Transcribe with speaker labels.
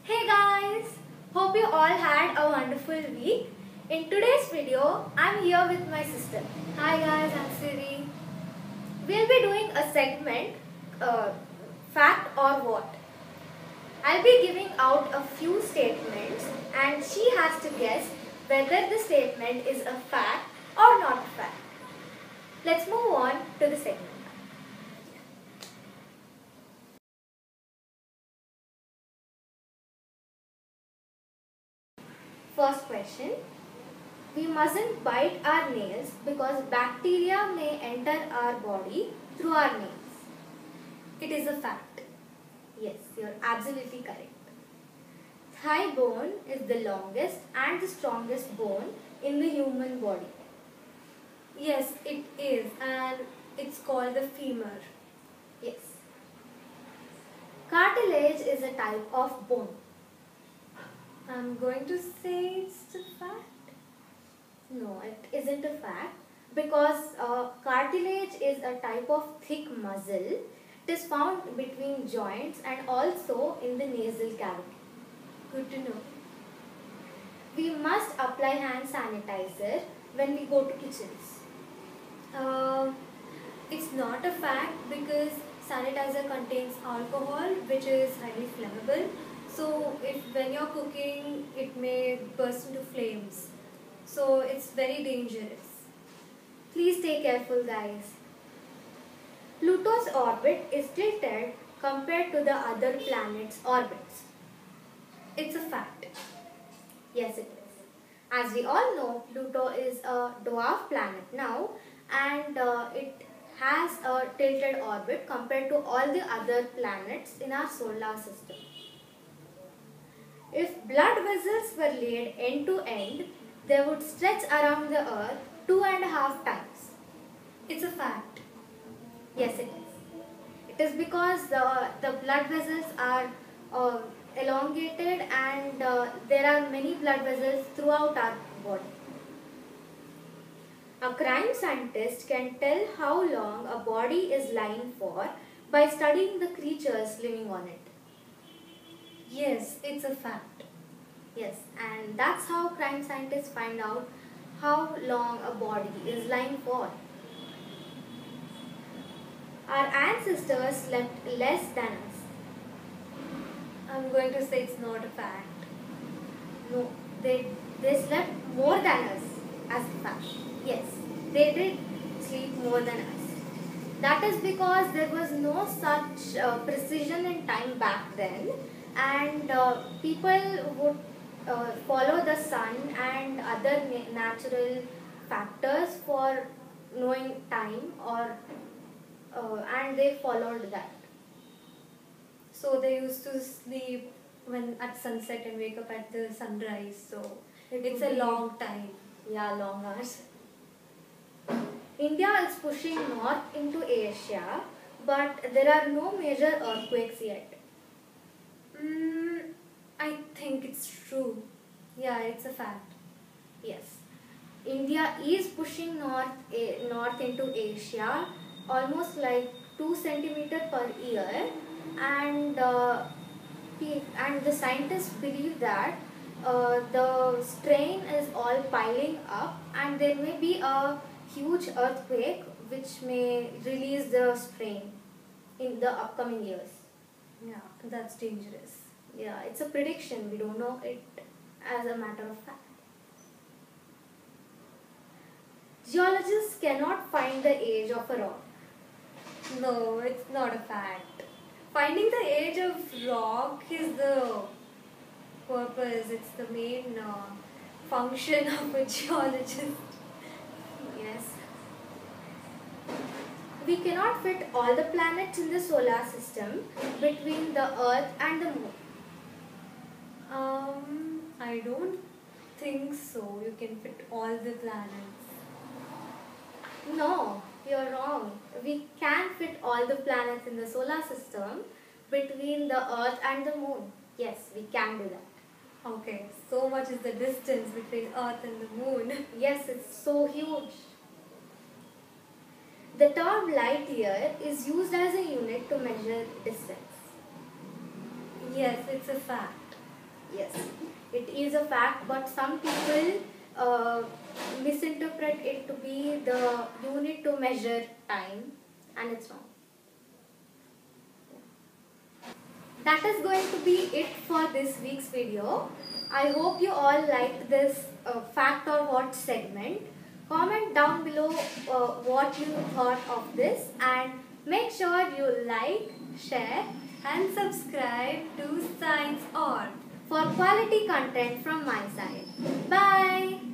Speaker 1: Hey guys! Hope you all had a wonderful week. In today's video, I'm here with my sister. Hi guys, I'm Siri. We'll be doing a segment, fact or what. I'll be giving out a few statements and she has to guess whether the statement is a fact or not a fact. Let's move on to the segment. First question. We mustn't bite our nails because bacteria may enter our body through our nails. It is a fact. Yes, you're absolutely correct. Thigh bone is the longest and the strongest bone in the human body.
Speaker 2: Yes, it is, and it's called the femur.
Speaker 1: Yes. Cartilage is a type of bone.
Speaker 2: I'm going to say it's a fact.
Speaker 1: No, it isn't a fact because cartilage is a type of thick muscle. It is found between joints and also in the nasal cavity.
Speaker 2: Good to know.
Speaker 1: We must apply hand sanitizer when we go to kitchens.
Speaker 2: It's not a fact because sanitizer contains alcohol, which is highly flammable. So if when you're cooking, it may burst into flames. So it's very dangerous.
Speaker 1: Please stay careful, guys. Pluto's orbit is tilted compared to the other planets' orbits.
Speaker 2: It's a fact.
Speaker 1: Yes, it is. As we all know, Pluto is a dwarf planet now and it has a tilted orbit compared to all the other planets in our solar system. If blood vessels were laid end to end, they would stretch around the earth 2.5 times.
Speaker 2: It's a fact.
Speaker 1: Yes, it is. It is because the blood vessels are elongated and there are many blood vessels throughout our body. A crime scientist can tell how long a body is lying for by studying the creatures living on it.
Speaker 2: Yes, it's a fact.
Speaker 1: Yes, and that's how crime scientists find out how long a body is lying for. Our ancestors slept less than us.
Speaker 2: I'm going to say it's not a fact.
Speaker 1: No, they slept more than us as a fact. Yes, they did sleep more than us. That is because there was no such precision in time back then and people would follow the sun and other natural factors for knowing time or and they followed that.
Speaker 2: So they used to sleep when at sunset and wake up at the sunrise. So it's a long time.
Speaker 1: Yeah, long hours. India is pushing north into Asia, but there are no major earthquakes yet.
Speaker 2: I think it's true. Yeah, it's a fact.
Speaker 1: Yes. India is pushing north into Asia, almost like 2 centimeters per year, and the scientists believe that the strain is all piling up, and there may be a huge earthquake which may release the strain in the upcoming years.
Speaker 2: Yeah, that's dangerous.
Speaker 1: Yeah, it's a prediction. We don't know it as a matter of fact. Geologists cannot find the age of a rock.
Speaker 2: No, it's not a fact. Finding the age of rock is the purpose. It's the main function of a geologist.
Speaker 1: Yes. We cannot fit all the planets in the solar system between the Earth and the Moon.
Speaker 2: I don't think so. You can fit all the planets.
Speaker 1: No, you're wrong. We can fit all the planets in the solar system between the Earth and the Moon. Yes, we can do that.
Speaker 2: Okay, so much is the distance between Earth and the Moon.
Speaker 1: Yes, it's so huge. The term light year is used as a unit to measure distance.
Speaker 2: Yes, it's a fact.
Speaker 1: Yes, it is a fact, but some people misinterpret it to be the unit to measure time, and it's wrong. That is going to be it for this week's video. I hope you all liked this fact or what segment. Comment down below what you thought of this, and make sure you like, share
Speaker 2: and subscribe to Science Or
Speaker 1: for quality content from my side. Bye!